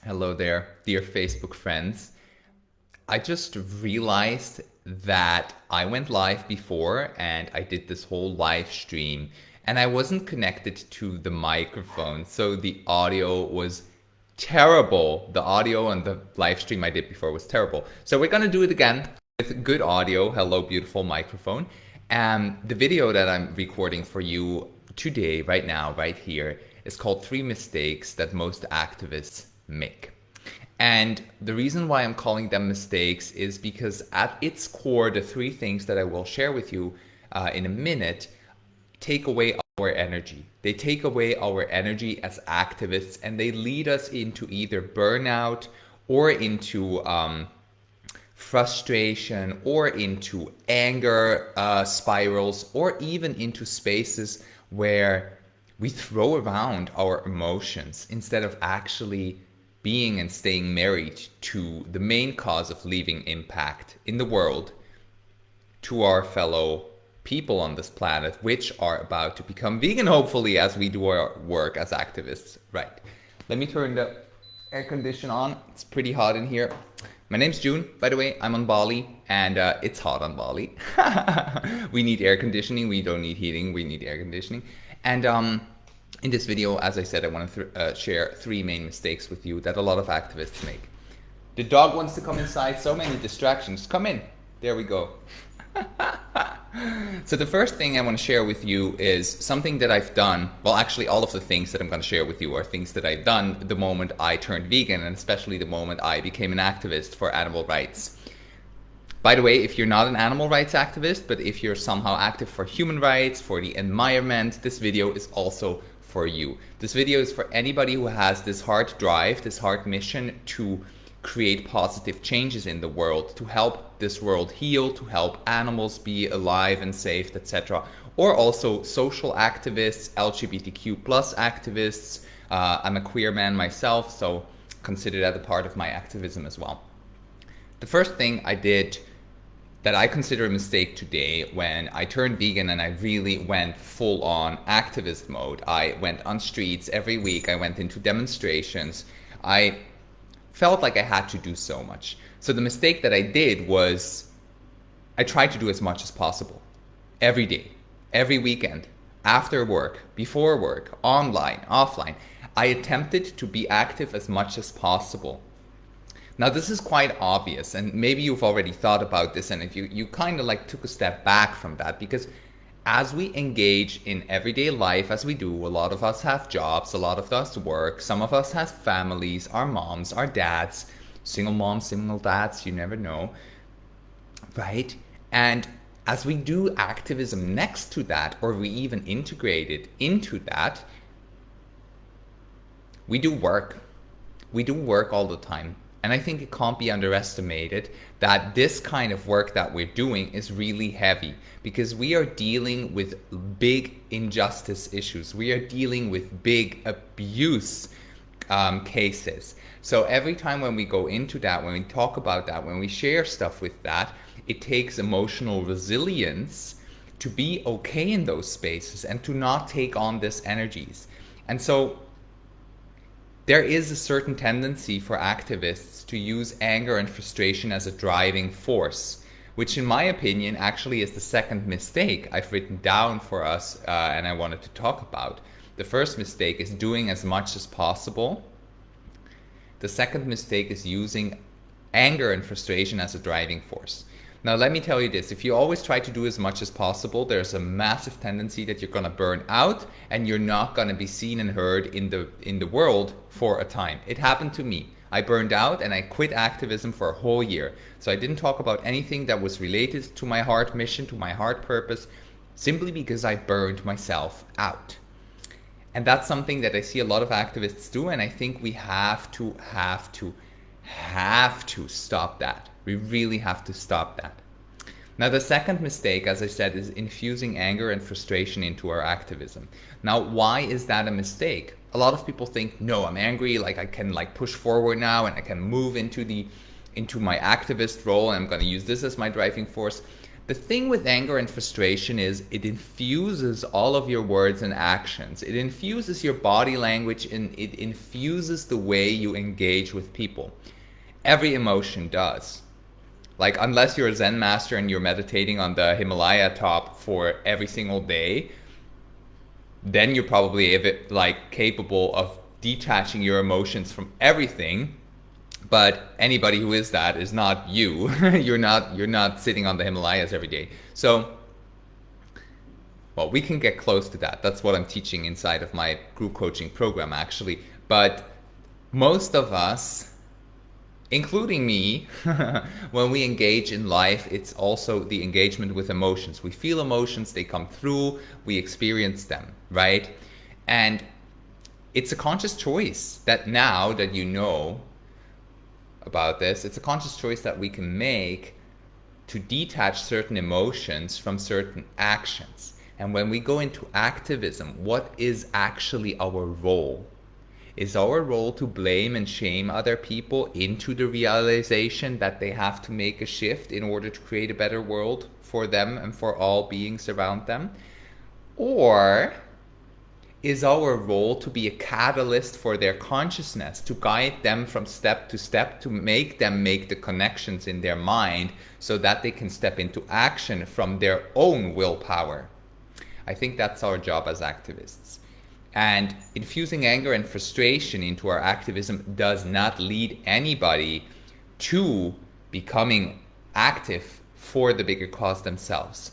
Hello there, dear Facebook friends. I just realized that I went live before and I did this whole live stream and I wasn't connected to the microphone, so the audio was terrible. The audio on the live stream I did before was terrible. So we're gonna do it again with good audio. Hello, beautiful microphone. And the video that I'm recording for you today, right now, right here, is called Three Mistakes That Most Activists Make. And the reason why I'm calling them mistakes is because at its core, the three things that I will share with you in a minute take away our energy. They take away our energy as activists and they lead us into either burnout or into frustration or into anger spirals or even into spaces where we throw around our emotions instead of actually being and staying married to the main cause of leaving impact in the world to our fellow people on this planet, which are about to become vegan, hopefully, as we do our work as activists. Right. Let me turn the air condition on. It's pretty hot in here. My name's June, by the way. I'm on Bali, and it's hot on Bali. We need air conditioning. We don't need heating. We need air conditioning. And in this video, as I said, I want to share three main mistakes with you that a lot of activists make. The dog wants to come inside. So many distractions. Come in. There we go. So the first thing I want to share with you is something that I've done. Well, actually, all of the things that I'm going to share with you are things that I've done the moment I turned vegan, and especially the moment I became an activist for animal rights. By the way, if you're not an animal rights activist, but if you're somehow active for human rights, for the environment, this video is also for you. This video is for anybody who has this hard drive, this hard mission to create positive changes in the world, to help this world heal, to help animals be alive and safe, etc. Or also social activists, LGBTQ plus activists. I'm a queer man myself, so consider that a part of my activism as well. The first thing I did that I consider a mistake today when I turned vegan and I really went full on activist mode. I went on streets every week. I went into demonstrations. I felt like I had to do so much. So the mistake that I did was I tried to do as much as possible every day, every weekend, after work, before work, online, offline. I attempted to be active as much as possible. Now, this is quite obvious, and maybe you've already thought about this, and if you kind of like took a step back from that, because as we engage in everyday life, as we do, a lot of us have jobs, a lot of us work, some of us have families, our moms, our dads, single moms, single dads, you never know, right? And as we do activism next to that, or we even integrate it into that, we do work. We do work all the time. And I think it can't be underestimated that this kind of work that we're doing is really heavy because we are dealing with big injustice issues. We are dealing with big abuse cases. So every time when we go into that, when we talk about that, when we share stuff with that, it takes emotional resilience to be okay in those spaces and to not take on these energies. And so there is a certain tendency for activists to use anger and frustration as a driving force, which in my opinion actually is the second mistake I've written down for us and I wanted to talk about. The first mistake is doing as much as possible. The second mistake is using anger and frustration as a driving force. Now, let me tell you this, if you always try to do as much as possible, there's a massive tendency that you're gonna burn out and you're not gonna be seen and heard in the world for a time. It happened to me. I burned out and I quit activism for a whole year. So I didn't talk about anything that was related to my heart mission, to my heart purpose, simply because I burned myself out. And that's something that I see a lot of activists do, and I think we have to stop that. We really have to stop that. Now, the second mistake, as I said, is infusing anger and frustration into our activism. Now, why is that a mistake? A lot of people think, no, I'm angry, like I can like push forward now and I can move into my activist role and I'm going to use this as my driving force. The thing with anger and frustration is it infuses all of your words and actions. It infuses your body language, and it infuses the way you engage with people. Every emotion does. Like, unless you're a Zen master and you're meditating on the Himalaya top for every single day, then you're probably like capable of detaching your emotions from everything. But anybody who is that is not you. You're not sitting on the Himalayas every day. So, well, we can get close to that. That's what I'm teaching inside of my group coaching program, actually. But most of us, including me, when we engage in life, it's also the engagement with emotions. We feel emotions, they come through, we experience them, right? And it's a conscious choice that now that you know about this, it's a conscious choice that we can make to detach certain emotions from certain actions. And when we go into activism, what is actually our role? Is our role to blame and shame other people into the realization that they have to make a shift in order to create a better world for them and for all beings around them? Or is our role to be a catalyst for their consciousness, to guide them from step to step, to make them make the connections in their mind so that they can step into action from their own willpower? I think that's our job as activists. And infusing anger and frustration into our activism does not lead anybody to becoming active for the bigger cause themselves.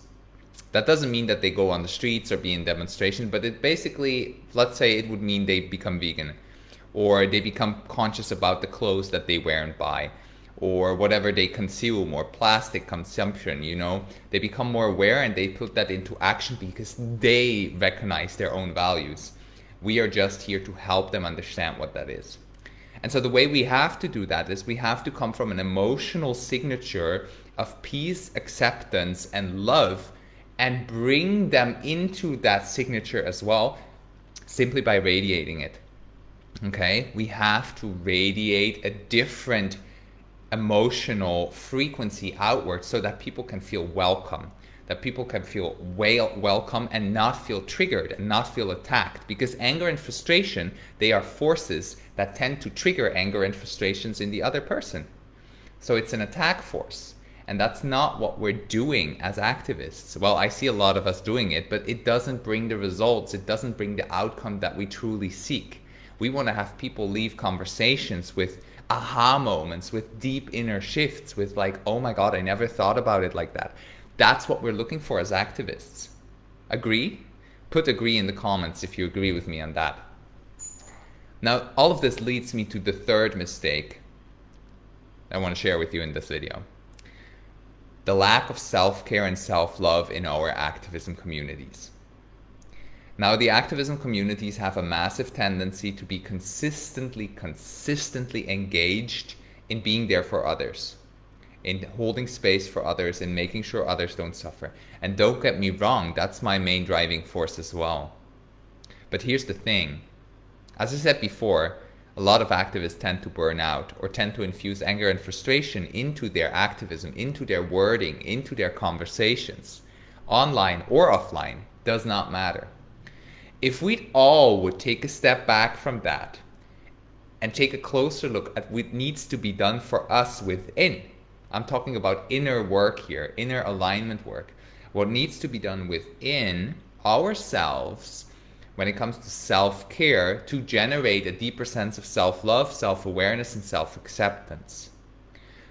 That doesn't mean that they go on the streets or be in demonstration, but it basically, let's say it would mean they become vegan, or they become conscious about the clothes that they wear and buy, or whatever they consume, or plastic consumption, you know. They become more aware and they put that into action because they recognize their own values. We are just here to help them understand what that is. And so the way we have to do that is we have to come from an emotional signature of peace, acceptance, and love, and bring them into that signature as well, simply by radiating it. Okay? We have to radiate a different emotional frequency outward so that people can feel welcome, that people can feel welcome and not feel triggered and not feel attacked. Because anger and frustration, they are forces that tend to trigger anger and frustrations in the other person. So it's an attack force. And that's not what we're doing as activists. Well, I see a lot of us doing it, but it doesn't bring the results. It doesn't bring the outcome that we truly seek. We want to have people leave conversations with aha moments, with deep inner shifts, with like, oh my God, I never thought about it like that. That's what we're looking for as activists. Agree? Put agree in the comments if you agree with me on that. Now, all of this leads me to the third mistake I want to share with you in this video. The lack of self-care and self-love in our activism communities. Now, the activism communities have a massive tendency to be consistently engaged in being there for others, in holding space for others, in making sure others don't suffer. And don't get me wrong, that's my main driving force as well. But here's the thing. As I said before, a lot of activists tend to burn out or tend to infuse anger and frustration into their activism, into their wording, into their conversations. Online or offline, does not matter. If we all would take a step back from that and take a closer look at what needs to be done for us within, I'm talking about inner work here, inner alignment work, what needs to be done within ourselves when it comes to self-care to generate a deeper sense of self-love, self-awareness, and self-acceptance.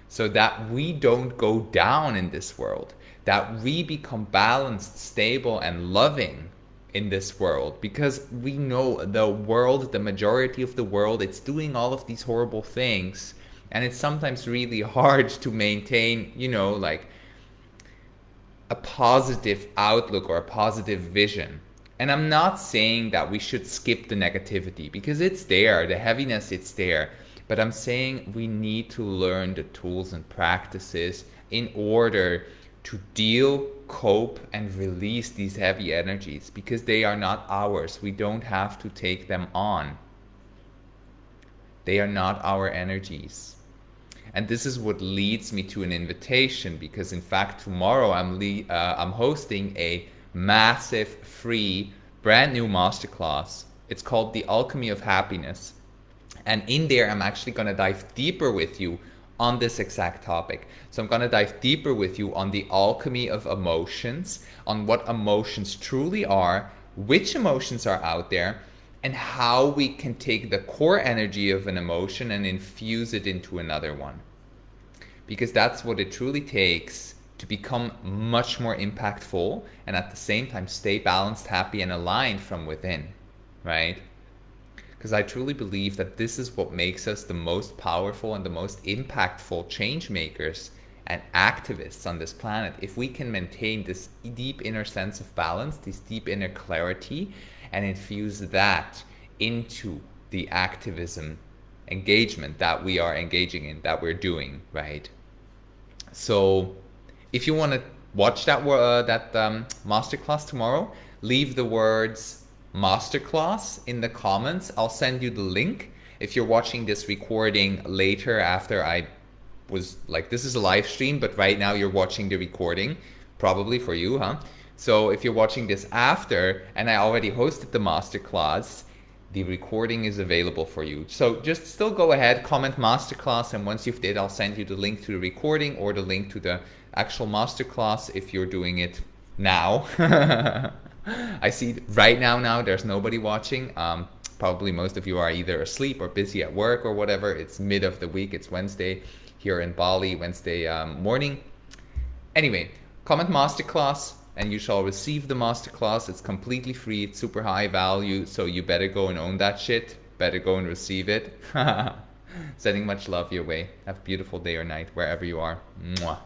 So that we don't go down in this world, that we become balanced, stable, and loving in this world. Because we know the world, the majority of the world, it's doing all of these horrible things. And it's sometimes really hard to maintain, you know, like a positive outlook or a positive vision. And I'm not saying that we should skip the negativity, because it's there, the heaviness, it's there. But I'm saying we need to learn the tools and practices in order to deal, cope, and release these heavy energies, because they are not ours. We don't have to take them on. They are not our energies. And this is what leads me to an invitation, because in fact tomorrow I'm hosting a massive free brand new masterclass. It's called The Alchemy of Happiness. And in there, I'm actually going to dive deeper with you on this exact topic. So I'm going to dive deeper with you on the alchemy of emotions, on what emotions truly are, which emotions are out there, and how we can take the core energy of an emotion and infuse it into another one. Because that's what it truly takes to become much more impactful and at the same time stay balanced, happy, and aligned from within, right? Because I truly believe that this is what makes us the most powerful and the most impactful change makers and activists on this planet. If we can maintain this deep inner sense of balance, this deep inner clarity, and infuse that into the activism engagement that we are engaging in, that we're doing, right? So if you want to watch that masterclass tomorrow, leave the words masterclass in the comments. I'll send you the link. If you're watching this recording later after I was like, this is a live stream, but right now you're watching the recording, probably for you, huh? So if you're watching this after and I already hosted the masterclass, the recording is available for you. So just still go ahead, comment masterclass, and once you've did, I'll send you the link to the recording or the link to the actual masterclass if you're doing it now. I see right now there's nobody watching. Probably most of you are either asleep or busy at work or whatever. It's mid of the week. It's Wednesday here in Bali, Wednesday morning. Anyway, comment masterclass and you shall receive the masterclass. It's completely free. It's super high value. So you better go and own that shit. Better go and receive it. Sending much love your way. Have a beautiful day or night wherever you are. Mwah.